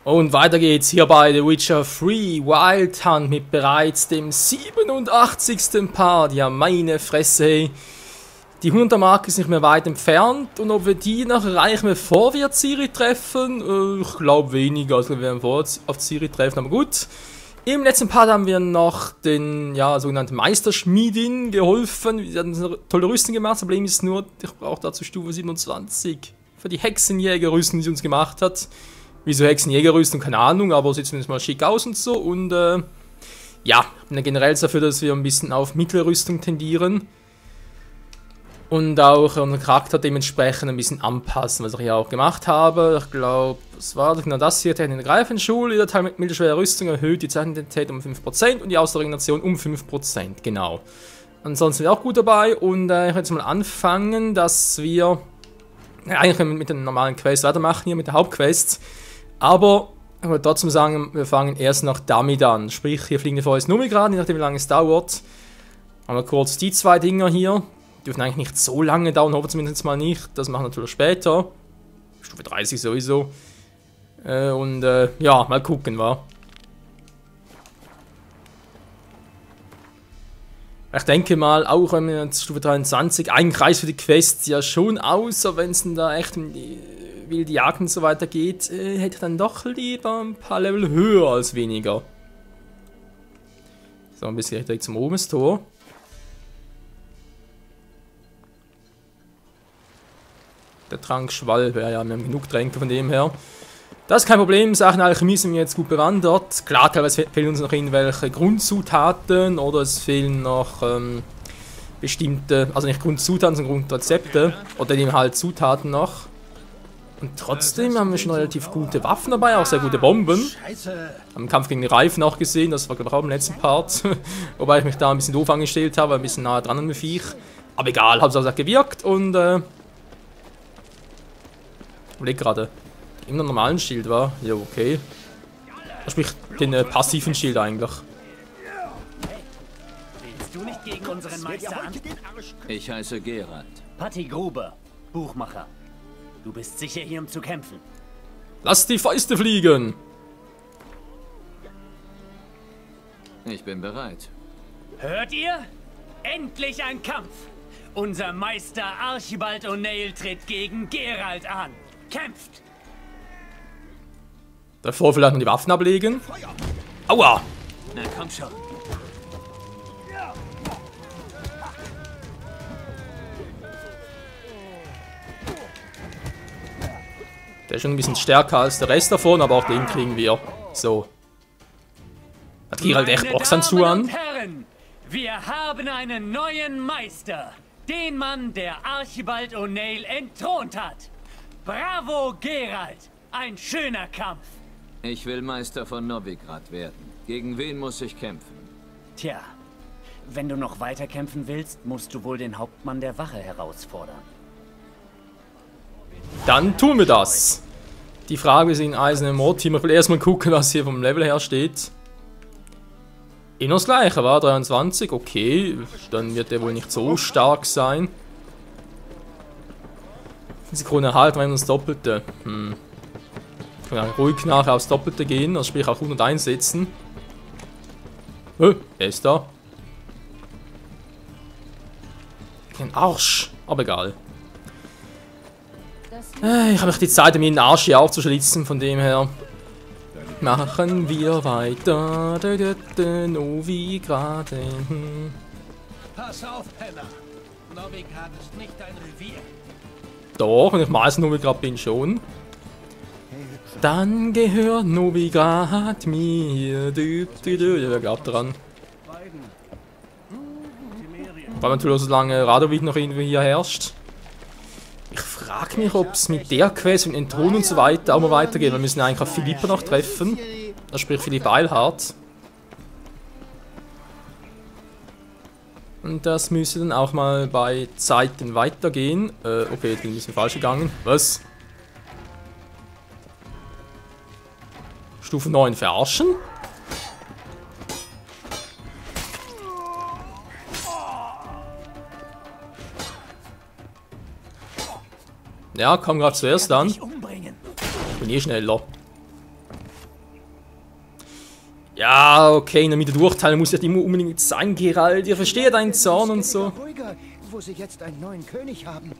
Und weiter geht's hier bei The Witcher 3 Wild Hunt mit bereits dem 87. Part. Ja, meine Fresse, hey. Die 100er Marke ist nicht mehr weit entfernt. Und ob wir die noch erreichen, bevor wir Ciri treffen? Ich glaube weniger, als wir werden vor auf Ciri treffen, aber gut. Im letzten Part haben wir noch den, ja, sogenannten Meisterschmiedin geholfen. Sie hat eine tolle Rüstung gemacht. Das Problem ist nur, ich brauche dazu Stufe 27. Für die Hexenjägerrüstung, die sie uns gemacht hat. Wieso Hexenjägerrüstung, keine Ahnung, aber sieht zumindest mal schick aus und so. Und ja, ich bin ja generell dafür, dass wir ein bisschen auf mittlere Rüstung tendieren. Und auch unseren Charakter dementsprechend ein bisschen anpassen, was ich hier auch gemacht habe. Ich glaube, was war das? Genau das hier, Technik in der Greifenschule. Jeder Teil mit mittelschwerer Rüstung erhöht die Zeichenintensität um 5% und die Ausdauerregeneration um 5%, genau. Ansonsten sind wir auch gut dabei und ich werde jetzt mal anfangen, dass wir eigentlich mit den normalen Quests weitermachen, hier mit der Hauptquest. Aber ich würde trotzdem sagen, wir fangen erst noch damit an. Sprich, hier fliegen wir vorher ins Novigrad, je nachdem wie lange es dauert. Haben wir kurz die zwei Dinger hier. Die dürfen eigentlich nicht so lange dauern, hoffen wir zumindest mal nicht. Das machen wir natürlich später. Stufe 30 sowieso. Und ja, mal gucken, wa? Ich denke mal, auch wenn wir jetzt Stufe 23, eigentlich reicht für die Quest ja schon aus, aber wenn es dann da echt um die wilde Jagd und so weiter geht, hätte ich dann doch lieber ein paar Level höher als weniger. So, ein bisschen direkt zum Obenstor. Der Trankschwall, ja, wir haben genug Tränke von dem her. Das ist kein Problem, Sachen Alchemie sind jetzt gut bewandert. Klar, teilweise fehlen uns noch irgendwelche Grundzutaten oder es fehlen noch bestimmte, also nicht Grundzutaten, sondern Grundrezepte oder eben halt Zutaten noch. Und trotzdem haben wir schon relativ gute Waffen dabei, auch sehr gute Bomben. Haben im Kampf gegen die Reifen auch gesehen, das war glaube ich auch im letzten Part. Wobei ich mich da ein bisschen doof angestellt habe, ein bisschen nahe dran an dem Viech. Aber egal, hat es auch gewirkt und ich überlege gerade. Immer einen normalen Schild war? Ja, okay. Sprich, den passiven Schild eigentlich. Willst du nicht gegen unseren Meister an? Ich heiße Geralt. Patti Gruber, Buchmacher. Du bist sicher hier, um zu kämpfen. Lass die Fäuste fliegen! Ich bin bereit. Hört ihr? Endlich ein Kampf! Unser Meister Archibald O'Neill tritt gegen Geralt an. Kämpft! Davor vielleicht noch die Waffen ablegen. Aua! Na komm schon. Der ist schon ein bisschen stärker als der Rest davon, aber auch den kriegen wir. So. Hat Geralt echt Boxhandschuhe an? Herren, wir haben einen neuen Meister. Den Mann, der Archibald O'Neill entthront hat. Bravo, Geralt! Ein schöner Kampf. Ich will Meister von Novigrad werden. Gegen wen muss ich kämpfen? Tja, wenn du noch weiter kämpfen willst, musst du wohl den Hauptmann der Wache herausfordern. Dann tun wir das. Die Frage ist in Eisernen Mordteam. Ich will erstmal gucken, was hier vom Level her steht. Immer das gleiche, war 23. Okay, dann wird der wohl nicht so stark sein. Sekunden erhalten, wenn wir das Doppelte. Können wir ruhig nachher aufs Doppelte gehen, also sprich auch 100 einsetzen. Er ist da. Ein Arsch, aber egal. Ich habe noch die Zeit, mir den Arsch hier aufzuschlitzen, von dem her. Machen wir weiter. Novigrad. Pass auf, Penner. Novigrad ist nicht dein Revier. Doch, wenn ich meist Novigrad bin schon. Dann gehört Novigrad mir. Ja, wer glaubt daran? Weil natürlich so lange Radovid noch irgendwie hier herrscht. Ich frage mich, ob es mit der Quest, mit Entthron und so weiter auch mal weitergeht. Wir müssen eigentlich auch Philippa noch treffen. Das spricht Philipp Eilhart. Und das müsste dann auch mal bei Zeiten weitergehen. Okay, jetzt bin ich ein bisschen falsch gegangen. Was? Stufe 9 verarschen? Ja, kam gerade zuerst an. Ich bin eh schneller. Ja, okay, in der Mitte durchteilen muss ja immer unbedingt sein, Geralt. Ihr versteht deinen Zorn und so. Ruhiger, wo sie jetzt einen neuen König haben.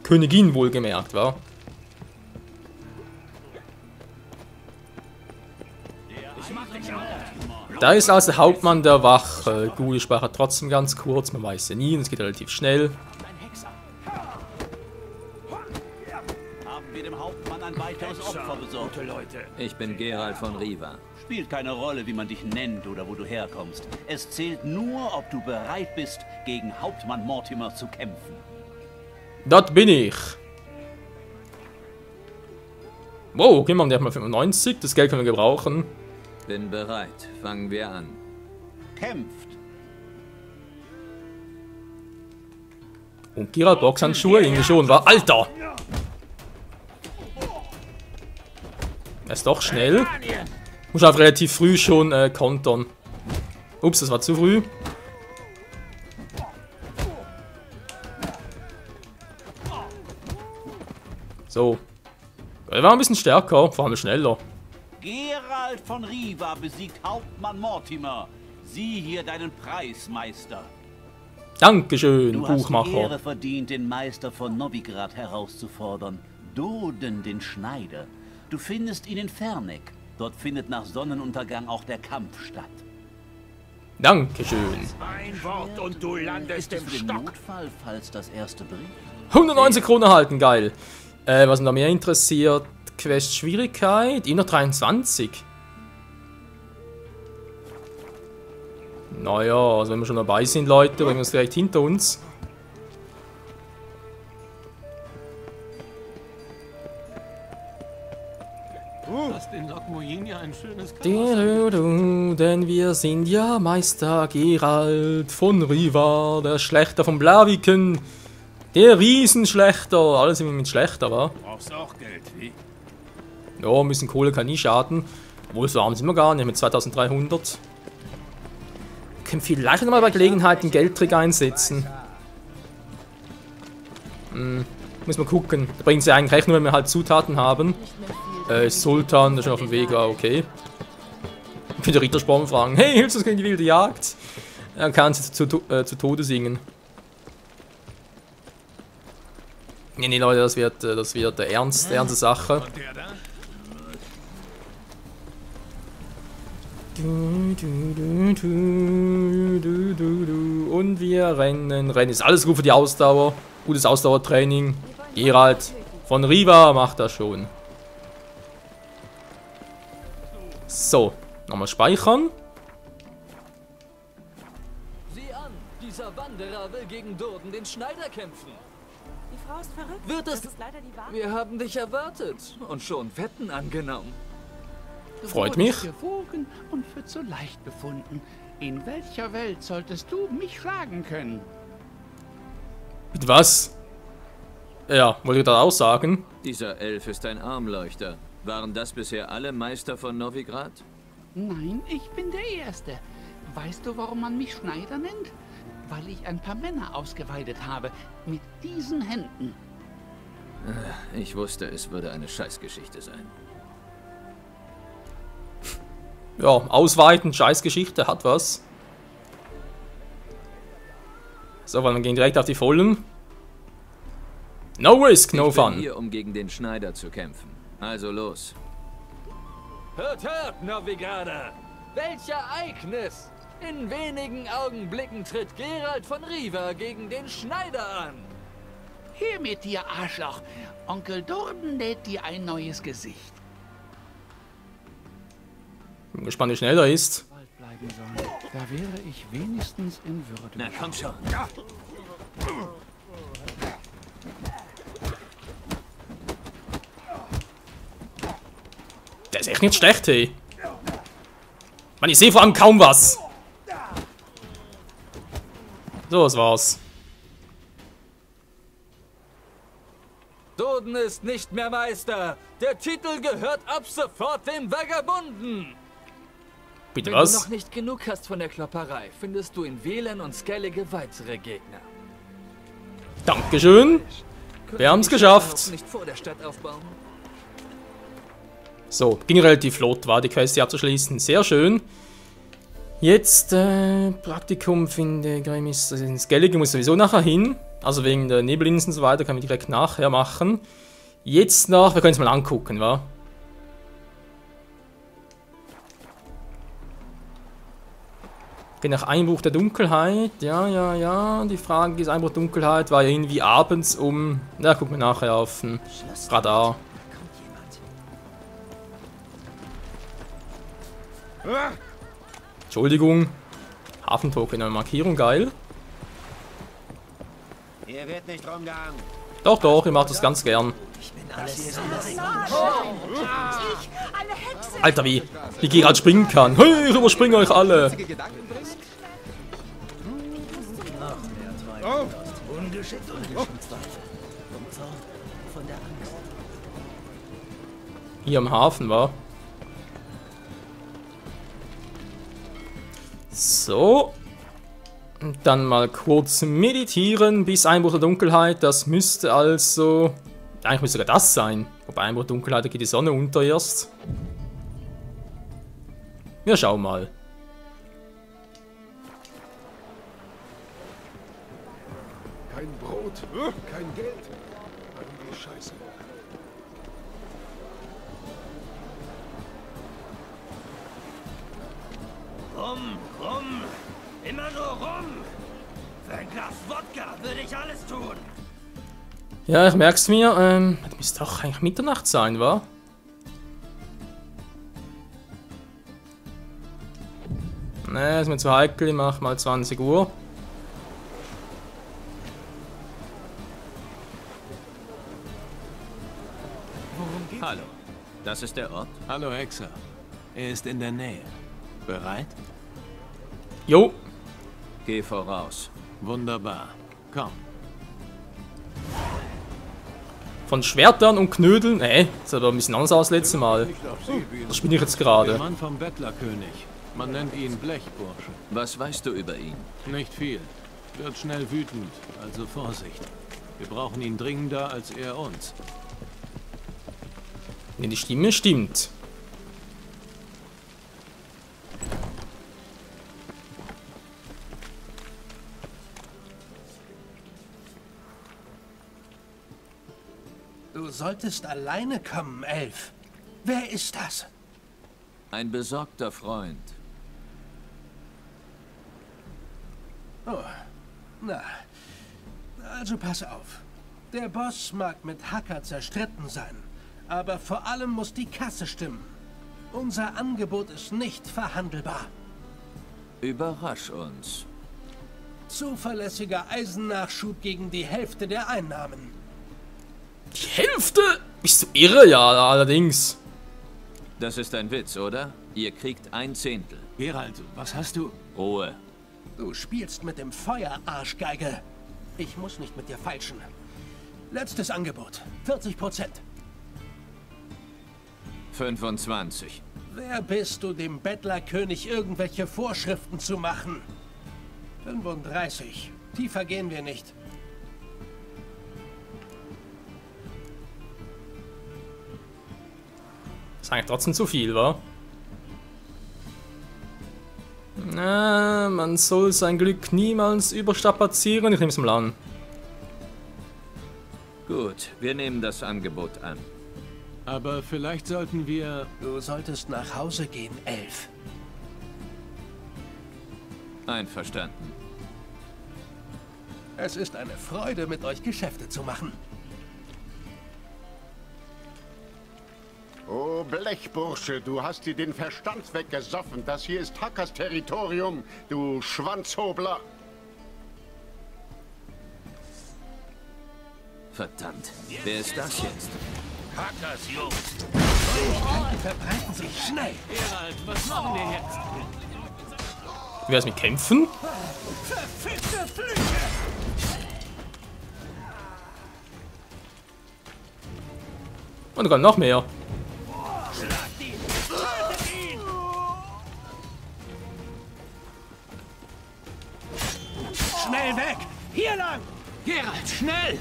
Königin wohlgemerkt, wa? Da ist also der Hauptmann der Wache. Gut, die Sprache trotzdem ganz kurz, man weiß ja nie, und es geht relativ schnell. Haben wir dem Hauptmann ein weiteres Opfer besorgt? Leute. Ich bin Geralt von Riva. Spielt keine Rolle, wie man dich nennt oder wo du herkommst. Es zählt nur, ob du bereit bist, gegen Hauptmann Mortimer zu kämpfen. Das bin ich. Wow, okay, man, der hat mal 95, das Geld können wir gebrauchen. Bin bereit. Fangen wir an. Kämpft. Und Geralt Boxhandschuhe, irgendwie schon, war Alter! Er ist doch schnell. Muss auch relativ früh schon kontern. Ups, das war zu früh. So. Er war ein bisschen stärker, vor allem schneller. Geralt von Riva besiegt Hauptmann Mortimer. Sieh hier deinen Preis, Meister. Dankeschön, Du hast die Buchmacher. Ehre verdient, den Meister von Novigrad herauszufordern. Doden, den Schneider. Du findest ihn in Fernek. Dort findet nach Sonnenuntergang auch der Kampf statt. Dankeschön. Ein Wort und du landest im Für den Stock. Notfall, falls das erste bricht. 190 Kronen erhalten, geil. Was mich da mehr interessiert, Quest Schwierigkeit, immer 23. Naja, also wenn wir schon dabei sind, Leute, bringen wir es direkt hinter uns. Hast in Lokmojinia ein schönes Denn wir sind ja Meister Geralt von Riva, der Schlechter von Blaviken. Der Riesenschlechter. Alles immer mit Schlechter, wa? Brauchst auch Geld, wie? Ja, ein bisschen Kohle kann nie schaden. Obwohl, so arm sind wir gar nicht, mit 2300. Können vielleicht noch mal bei Gelegenheit einen Geldtrick einsetzen. Muss mal gucken. Da bringen sie eigentlich recht nur, wenn wir halt Zutaten haben. Sultan, der schon auf dem Weg war, okay. Ich will den Rittersporn fragen. Hey, hilfst du uns gegen die wilde Jagd? Er kann sie zu Tode singen. Nee, Leute, das wird eine ernste Sache. Und der da? Und wir rennen. Rennen ist alles gut für die Ausdauer. Gutes Ausdauertraining. Geralt von Riva macht das schon. So, nochmal speichern. Sieh an, dieser Wanderer will gegen Doden, den Schneider, kämpfen. Die Frau ist verrückt. Wird es- Das ist leider die Wahrheit. Wir haben dich erwartet und schon Wetten angenommen. Freut mich. Gewogen und für zu leicht befunden. In welcher Welt solltest du mich schlagen können? Mit was? Ja, wollte ich das auch sagen? Dieser Elf ist ein Armleuchter. Waren das bisher alle Meister von Novigrad? Nein, ich bin der Erste. Weißt du, warum man mich Schneider nennt? Weil ich ein paar Männer ausgeweidet habe. Mit diesen Händen. Ich wusste, es würde eine Scheißgeschichte sein. Ja, ausweiten, Scheißgeschichte, hat was. So, wir gehen direkt auf die Vollen. No risk, no Ich bin fun. hier, um gegen den Schneider zu kämpfen. Also los. Hört, hört, Novigrader! Welch Ereignis! In wenigen Augenblicken tritt Geralt von Riva gegen den Schneider an. Her mit dir, Arschloch. Onkel Doden näht dir ein neues Gesicht. Bin gespannt, wie schnell er ist. Bald bleiben sollen. Da wäre ich wenigstens in Würde. Na komm schon. Der ist echt nicht schlecht, hey. Mann, ich sehe vor allem kaum was. So, das war's. Doden ist nicht mehr Meister. Der Titel gehört ab sofort dem Vagabunden. Bitte Wenn du was? noch nicht genug hast von der Klopperei, findest du in Welen und Skellige weitere Gegner. Dankeschön. Wir haben's die geschafft. Stadt nicht vor der Stadt aufbauen. So, ging relativ flott, war die Quest hier abzuschließen. Sehr schön. Jetzt, Praktikum finde Grimis ins Gellige muss sowieso nachher hin. Also wegen der Nebelinseln und so weiter, kann ich direkt nachher machen. Jetzt noch, wir können es mal angucken, wa? Geht nach Einbruch der Dunkelheit. Ja. Die Frage ist, Einbruch der Dunkelheit war ja irgendwie abends um... Na, gucken wir nachher auf den Radar. Entschuldigung. Hafentoken, eine Markierung, geil. Hier wird nicht rumgehangen. Doch, ich mach das ganz gern. Alter, wie Geralt springen kann. Hey, ich überspringe euch alle. Hier am Hafen, war. So. Und dann mal kurz meditieren bis Einbruch der Dunkelheit. Das müsste also... Eigentlich müsste sogar das sein. Wobei Einbruch der Dunkelheit, da geht die Sonne unter erst. Wir schauen mal. Kein Brot, kein Geld. Irgendwie Scheiße. Rum. Immer nur rum. Für ein Glas Wodka würde ich alles tun. Ja, ich merk's mir. Das müsste doch eigentlich Mitternacht sein, wa? Ne, ist mir zu heikel. Ich mach mal 20 Uhr. Hallo, das ist der Ort? Hallo Hexer. Er ist in der Nähe. Bereit? Jo. Geh voraus. Wunderbar. Komm. Von Schwertern und Knödeln? Ne, das sah aber ein bisschen anders aus letztes Mal. Das bin ich jetzt Der gerade. Mann vom Bettlerkönig. Man nennt ihn Blechbursche. Was weißt du über ihn? Nicht viel. Wird schnell wütend, also Vorsicht. Wir brauchen ihn dringender als er uns. Ne, die Stimme stimmt. Du solltest alleine kommen, Elf. Wer ist das? Ein besorgter Freund. Oh, na. Also pass auf. Der Boss mag mit Hacker zerstritten sein, aber vor allem muss die Kasse stimmen. Unser Angebot ist nicht verhandelbar. Überrasch uns. Zuverlässiger Eisennachschub gegen die Hälfte der Einnahmen. Die Hälfte? Bist du irre? Ja, allerdings. Das ist ein Witz, oder? Ihr kriegt 1/10. Geralt, was hast du? Ruhe. Du spielst mit dem Feuer, Arschgeige. Ich muss nicht mit dir feilschen. Letztes Angebot. 40%. 25. Wer bist du, dem Bettlerkönig irgendwelche Vorschriften zu machen? 35. Tiefer gehen wir nicht. Das ist eigentlich trotzdem zu viel, wa? Na, man soll sein Glück niemals überstrapazieren. Ich nehme es mal an. Gut, wir nehmen das Angebot an. Aber vielleicht sollten wir... Du solltest nach Hause gehen, Elf. Einverstanden. Es ist eine Freude, mit euch Geschäfte zu machen. Oh, Blechbursche, du hast dir den Verstand weggesoffen. Das hier ist Hackers Territorium, du Schwanzhobler. Verdammt, wer ist das jetzt? Hackers, Jungs. Die verbreiten sich schnell. Geralt, was machen wir jetzt? Wie wär's mit Kämpfen? Verfickte Flüche! Und sogar noch mehr. Schlagt ihn! Tötet ihn! Schnell weg! Hier lang! Geralt, schnell!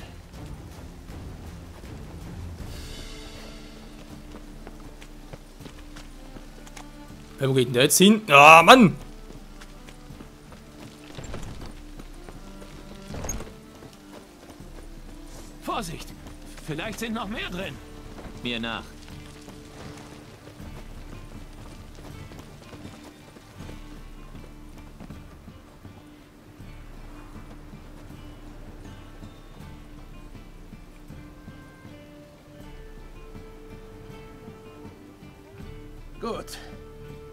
Wo geht denn der jetzt hin? Ah, Mann! Vorsicht! Vielleicht sind noch mehr drin. Mir nach. Gut.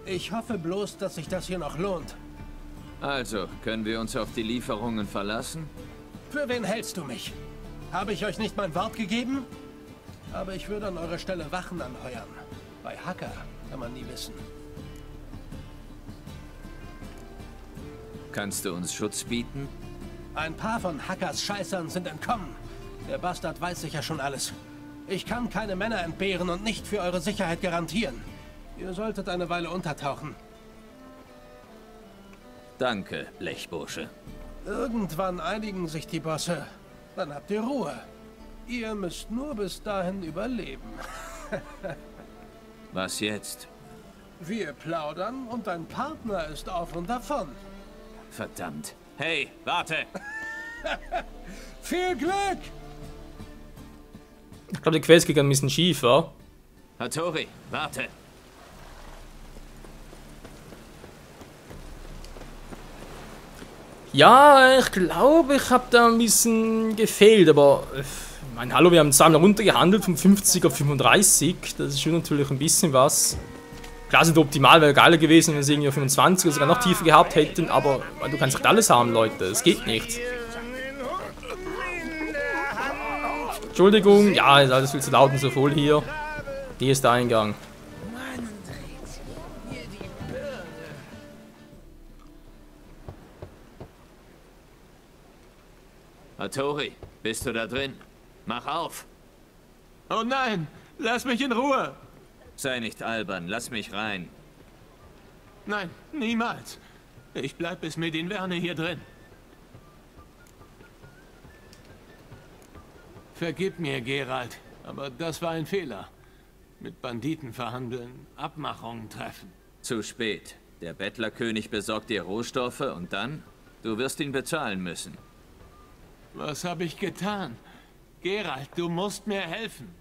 Ich hoffe bloß, dass sich das hier noch lohnt. Also, können wir uns auf die Lieferungen verlassen? Für wen hältst du mich? Habe ich euch nicht mein Wort gegeben? Aber ich würde an eurer Stelle Wachen anheuern. Bei Hacker kann man nie wissen. Kannst du uns Schutz bieten? Ein paar von Hackers Scheißern sind entkommen. Der Bastard weiß sicher schon alles. Ich kann keine Männer entbehren und nicht für eure Sicherheit garantieren. Ihr solltet eine Weile untertauchen. Danke, Blechbursche. Irgendwann einigen sich die Bosse. Dann habt ihr Ruhe. Ihr müsst nur bis dahin überleben. Was jetzt? Wir plaudern und dein Partner ist auf und davon. Verdammt. Hey, warte! Viel Glück! Ich glaube, die Quest geht ein bisschen schief, wa? Hattori, warte! Ja, ich glaube, ich habe da ein bisschen gefehlt, aber ich meine, hallo, wir haben zusammen runtergehandelt von 50 auf 35, das ist schon natürlich ein bisschen was. Klar, sind optimal, wäre geiler gewesen, wenn wir es irgendwie auf 25 oder sogar noch tiefer gehabt hätten, aber du kannst nicht alles haben, Leute, es geht nicht. Entschuldigung, ja, ist alles viel zu laut und so voll hier. Hier ist der Eingang. Hattori, bist du da drin? Mach auf! Oh nein! Lass mich in Ruhe! Sei nicht albern, lass mich rein. Nein, niemals. Ich bleib bis Medinverne hier drin. Vergib mir, Geralt, aber das war ein Fehler. Mit Banditen verhandeln, Abmachungen treffen. Zu spät. Der Bettlerkönig besorgt dir Rohstoffe und dann? Du wirst ihn bezahlen müssen. Was habe ich getan? Geralt, du musst mir helfen.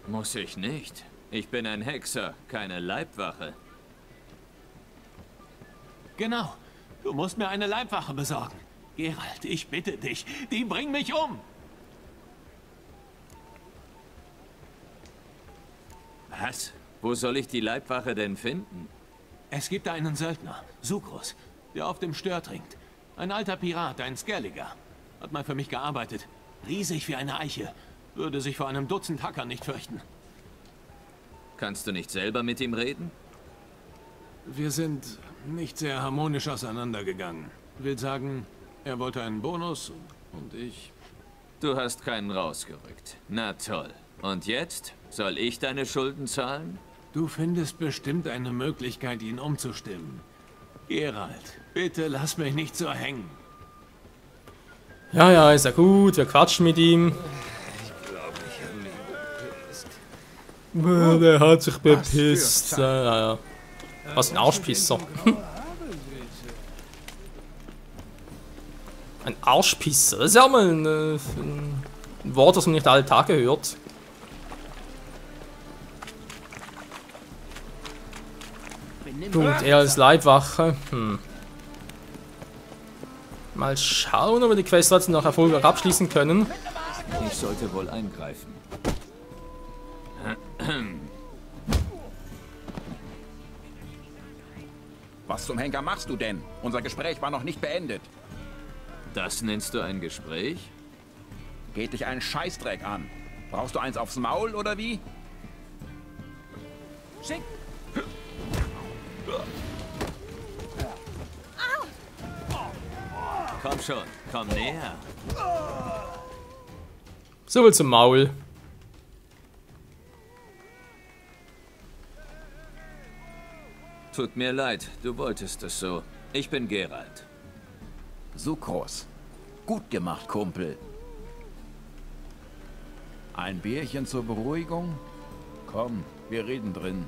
Muss ich nicht. Ich bin ein Hexer, keine Leibwache. Genau. Du musst mir eine Leibwache besorgen. Geralt, ich bitte dich. Die bringen mich um. Was? Wo soll ich die Leibwache denn finden? Es gibt einen Söldner, Sukrus, der auf dem Stör trinkt. Ein alter Pirat, ein Skelliger. Hat mal für mich gearbeitet. Riesig wie eine Eiche. Würde sich vor einem Dutzend Hacker nicht fürchten. Kannst du nicht selber mit ihm reden? Wir sind nicht sehr harmonisch auseinandergegangen. Will sagen, er wollte einen Bonus und ich... Du hast keinen rausgerückt. Na toll. Und jetzt? Soll ich deine Schulden zahlen? Du findest bestimmt eine Möglichkeit, ihn umzustimmen. Geralt, bitte lass mich nicht so hängen. Ja, ja, ist ja gut, wir quatschen mit ihm. Ich glaube, ich habe mich bepisst. Der hat sich bepisst. Ja, ja. Was ein Arschpisser. Ein Arschpisser, das ist ja mal ein Wort, das man nicht alle Tage hört. Gut, er als Leibwache. Mal schauen, ob wir die Quest trotzdem noch erfolgreich abschließen können. Ich sollte wohl eingreifen. Was zum Henker machst du denn? Unser Gespräch war noch nicht beendet. Das nennst du ein Gespräch? Geht dich einen Scheißdreck an. Brauchst du eins aufs Maul oder wie? Schick! Komm schon, komm näher. So viel zum Maul. Tut mir leid, du wolltest es so. Ich bin Geralt. Sukrus. Gut gemacht, Kumpel. Ein Bierchen zur Beruhigung? Komm, wir reden drin.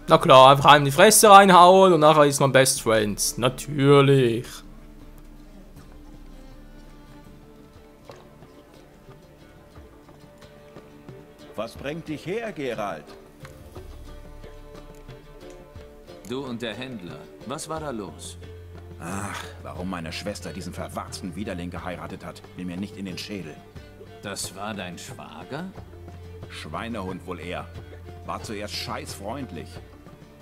Na klar, einfach einem die Fresse reinhauen und nachher ist man Best Friends. Natürlich. Was bringt dich her, Geralt? Du und der Händler. Was war da los? Ach, warum meine Schwester diesen verwarzten Widerling geheiratet hat, will mir nicht in den Schädel. Das war dein Schwager? Schweinehund wohl eher. War zuerst scheißfreundlich.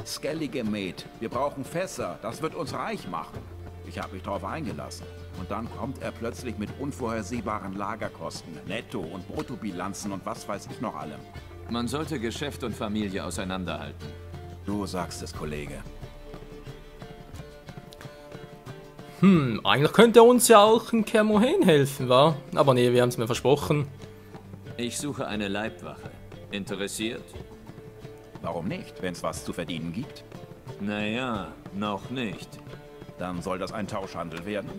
Skellige Met, wir brauchen Fässer, das wird uns reich machen. Ich habe mich darauf eingelassen. Und dann kommt er plötzlich mit unvorhersehbaren Lagerkosten, Netto- und Bruttobilanzen und was weiß ich noch allem. Man sollte Geschäft und Familie auseinanderhalten. Du sagst es, Kollege. Eigentlich könnte er uns ja auch in Kermohen helfen, wa? Aber nee, wir haben es mir versprochen. Ich suche eine Leibwache. Interessiert? Warum nicht, wenn es was zu verdienen gibt? Naja, noch nicht. Dann soll das ein Tauschhandel werden.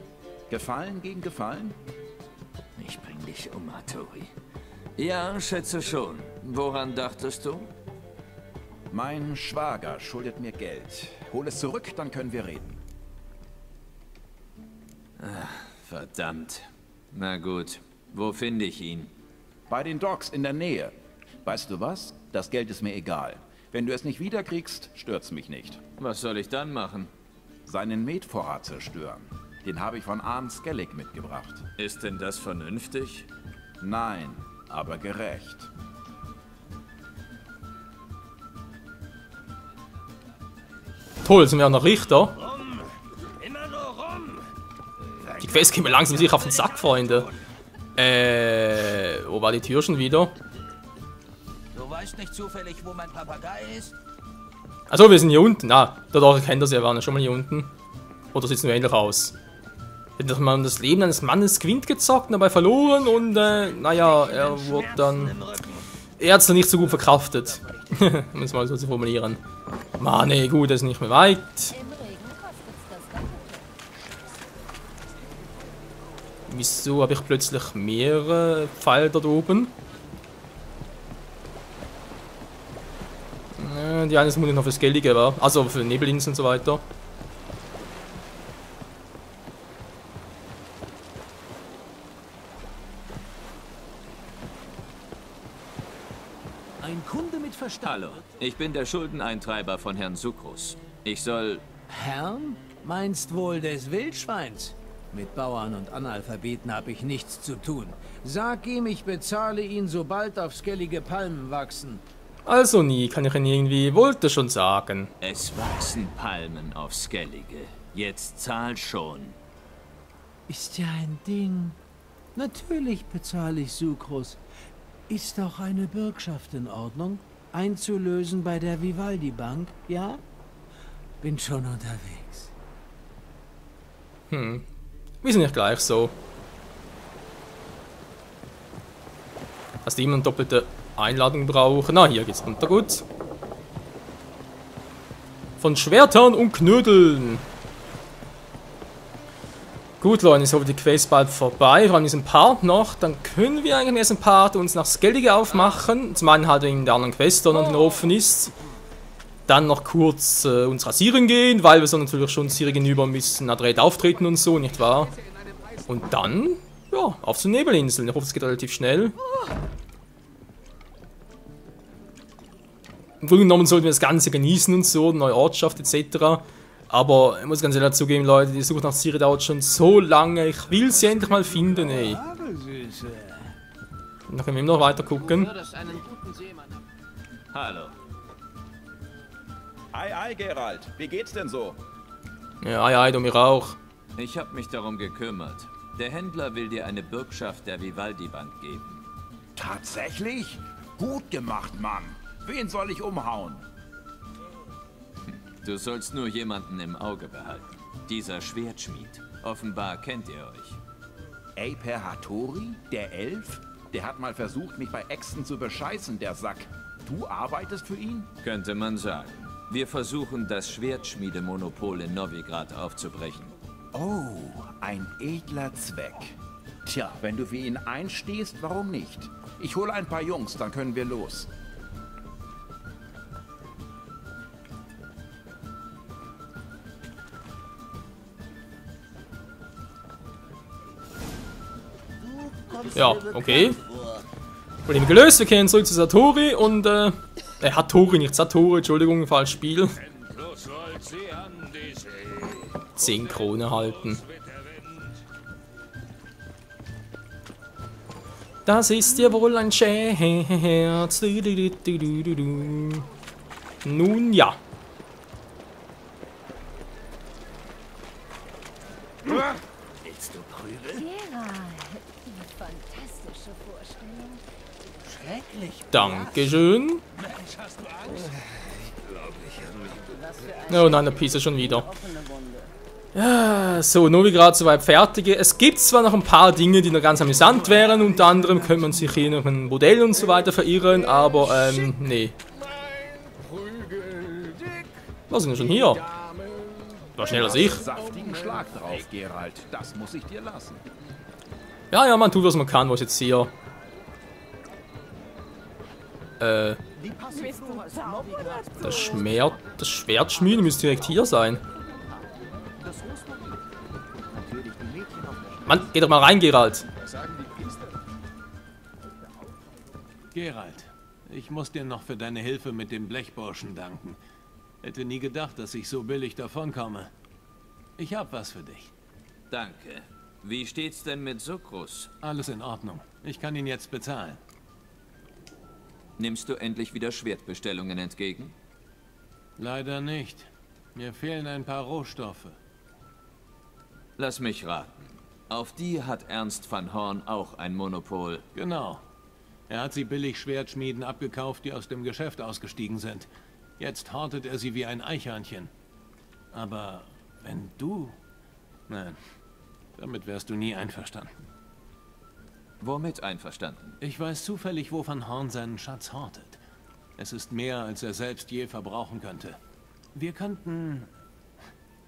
Gefallen gegen Gefallen? Ich bring dich um, Hattori. Ja, schätze schon. Woran dachtest du? Mein Schwager schuldet mir Geld. Hol es zurück, dann können wir reden. Ach, verdammt. Na gut, wo finde ich ihn? Bei den Docks in der Nähe. Weißt du was? Das Geld ist mir egal. Wenn du es nicht wiederkriegst, stört's mich nicht. Was soll ich dann machen? Seinen Metvorrat zerstören. Den habe ich von Arn Skellig mitgebracht. Ist denn das vernünftig? Nein, aber gerecht. Toll, sind wir auch noch Richter. Immer nur rum. Die Quest geht mir langsam sicher auf den Sack, Freunde. Wo war die Tür schon wieder? Du weißt nicht zufällig, wo mein Papagei ist? Achso, wir sind hier unten. Ah, dadurch kennt er sie, wir waren ja schon mal hier unten. Oder sieht es nur ähnlich aus? Hätte doch mal das Leben eines Mannes gewinnt gezockt, dabei verloren und naja, er wurde dann. Er hat es dann nicht so gut verkraftet. Um es mal so zu formulieren. Mann, ey, gut, er ist nicht mehr weit. Wieso habe ich plötzlich mehrere Pfeile dort oben? Die eine ist noch fürs Geldige, war. Also für Nebelinseln und so weiter. Ein Kunde mit Verstand. Hallo, ich bin der Schuldeneintreiber von Herrn Sucrus. Ich soll... Herrn? Meinst wohl des Wildschweins? Mit Bauern und Analphabeten habe ich nichts zu tun. Sag ihm, ich bezahle ihn, sobald auf skellige Palmen wachsen. Also nie, kann ich ihn irgendwie... Wollte schon sagen. Es wachsen Palmen auf Skellige. Jetzt zahl schon. Ist ja ein Ding. Natürlich bezahle ich Sucrus. Ist doch eine Bürgschaft in Ordnung? Einzulösen bei der Vivaldi Bank, ja? Bin schon unterwegs. Wir sind nicht gleich so. Hast du immer eine doppelte Einladung brauchen? Na, hier geht's runter, gut. Von Schwertern und Knödeln. Gut, Leute, ist aber die Quest bald vorbei. Vor allem diesen Part noch. Dann können wir eigentlich im ersten Part uns nach Skellige aufmachen. Zum einen halt in der anderen Quest, der noch offen ist. Dann noch kurz uns rasieren gehen, weil wir so natürlich schon hier gegenüber müssen adrett auftreten und so, nicht wahr? Und dann, ja, auf zur Nebelinsel. Ich hoffe, es geht relativ schnell. Im Grunde genommen sollten wir das Ganze genießen und so, neue Ortschaft etc. Aber ich muss ganz ehrlich zugeben, Leute, die Suche nach Ciri dauert schon so lange. Ich will sie endlich mal finden, ey. Dann können wir noch weiter gucken. Hallo. Ei, ei, Geralt. Wie geht's denn so? Ja, ei, du mir auch. Ich habe mich darum gekümmert. Der Händler will dir eine Bürgschaft der Vivaldi Bank geben. Tatsächlich? Gut gemacht, Mann. Wen soll ich umhauen? Du sollst nur jemanden im Auge behalten. Dieser Schwertschmied. Offenbar kennt ihr euch. Aper Hattori? Der Elf? Der hat mal versucht, mich bei Äxten zu bescheißen, der Sack. Du arbeitest für ihn? Könnte man sagen. Wir versuchen, das Schwertschmiedemonopol in Novigrad aufzubrechen. Oh, ein edler Zweck. Tja, wenn du für ihn einstehst, warum nicht? Ich hole ein paar Jungs, dann können wir los. Ja, okay. Problem gelöst, wir kehren zurück zu Satori und, Hattori, nicht Satori, Entschuldigung, falsches Spiel. 10 Krone halten. Das ist ja wohl ein Scherz. Nun ja. Willst du prügeln? Fantastische Vorstellung. Schrecklich. Dankeschön. Mensch, hast du Angst? Ich glaube, ich Oh nein, der Pisa schon wieder. Ja, so, Novigrad soweit fertig. Es gibt zwar noch ein paar Dinge, die noch ganz amüsant wären. Unter anderem könnte man sich hier noch ein Modell und so weiter verirren, aber, nee. Was sind wir schon hier? War schneller als ich. Saftigen Schlag drauf, Geralt. Das muss ich dir lassen. Ja, ja, man tut, was man kann. Was jetzt hier? Das Schwertschmied müsste direkt hier sein. Mann, geh doch mal rein, Geralt. Geralt, ich muss dir noch für deine Hilfe mit dem Blechburschen danken. Hätte nie gedacht, dass ich so billig davonkomme. Ich hab was für dich. Danke. Wie steht's denn mit Sukrus? Alles in Ordnung. Ich kann ihn jetzt bezahlen. Nimmst du endlich wieder Schwertbestellungen entgegen? Leider nicht. Mir fehlen ein paar Rohstoffe. Lass mich raten. Auf die hat Ernst van Horn auch ein Monopol. Genau. Er hat sie billig Schwertschmieden abgekauft, die aus dem Geschäft ausgestiegen sind. Jetzt hortet er sie wie ein Eichhörnchen. Aber wenn du... Nein, damit wärst du nie einverstanden. Womit einverstanden? Ich weiß zufällig, wo Van Horn seinen Schatz hortet. Es ist mehr, als er selbst je verbrauchen könnte. Wir könnten...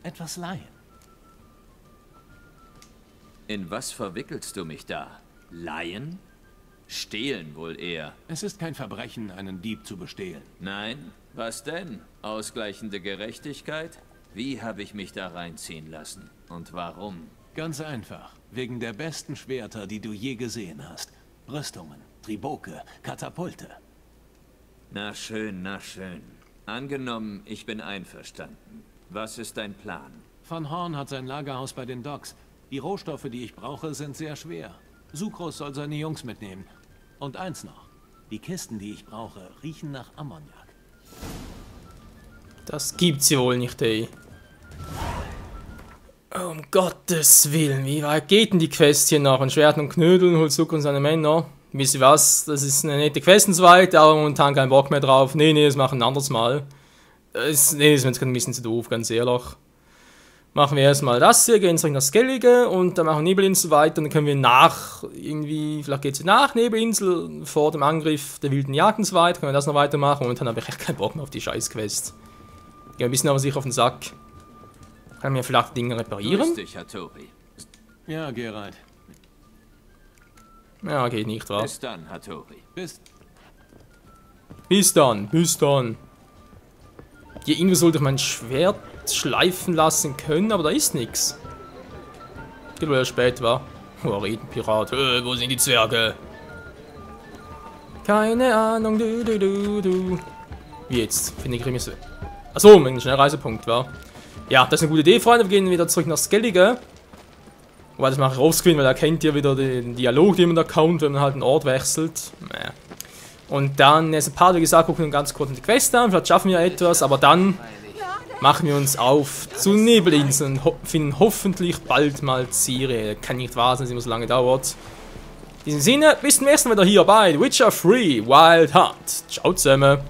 etwas leihen. In was verwickelst du mich da? Leihen? Stehlen wohl eher. Es ist kein Verbrechen, einen Dieb zu bestehlen. Nein? Was denn? Ausgleichende Gerechtigkeit? Wie habe ich mich da reinziehen lassen? Und warum? Ganz einfach. Wegen der besten Schwerter, die du je gesehen hast. Rüstungen, Triboke, Katapulte. Na schön, na schön. Angenommen, ich bin einverstanden. Was ist dein Plan? Van Horn hat sein Lagerhaus bei den Docks. Die Rohstoffe, die ich brauche, sind sehr schwer. Sukrus soll seine Jungs mitnehmen. Und eins noch. Die Kisten, die ich brauche, riechen nach Ammoniak. Das gibt's ja wohl nicht, ey. Um Gottes Willen, wie weit geht denn die Quest hier noch? Ein Schwert und Knödeln, holt Zucker und seine Männer. Wisst ihr was? Das ist eine nette Quest und so weiter, aber momentan keinen Bock mehr drauf. Nee, das machen wir ein anderes Mal. Das ist mir jetzt ein bisschen zu doof, ganz ehrlich. Machen wir erstmal das hier, gehen zurück nach Skellige und dann machen wir Nebelinsel weiter. Und dann können wir nach, irgendwie, vielleicht geht es nach Nebelinsel, vor dem Angriff der wilden Jagd und so weiter. Können wir das noch weitermachen. Und dann habe ich echt keinen Bock mehr auf die Scheiß-Quest. Gehen ein bisschen aber sicher auf den Sack. Kann mir vielleicht Dinge reparieren? Grüß dich, Hattori. Ja, Geralt. Ja, geht nicht, wa? Bis dann, Hattori. Bis dann, bis dann. Hier irgendwo sollte ich mein Schwert schleifen lassen können, aber da ist nichts. Geht wohl spät, war. Oh, Redenpirat. Wo sind die Zwerge? Keine Ahnung, du. Wie jetzt? Finde ich irgendwie so. Achso, mein Schnellreisepunkt war. Ja, das ist eine gute Idee, Freunde. Wir gehen wieder zurück nach Skellige. Wobei, das mache ich offscreen, weil da kennt ihr wieder den Dialog, den man da kommt, wenn man halt einen Ort wechselt. Naja. Und dann, ein paar, wie gesagt, gucken wir ganz kurz in die Quest an. Vielleicht schaffen wir etwas, aber dann machen wir uns auf zu Nebelinseln und finden hoffentlich bald mal Ciri. Kann nicht wahr sein, dass es immer so lange dauert. In diesem Sinne, bis zum nächsten Mal wieder hier bei Witcher 3 Wild Hunt. Ciao zusammen.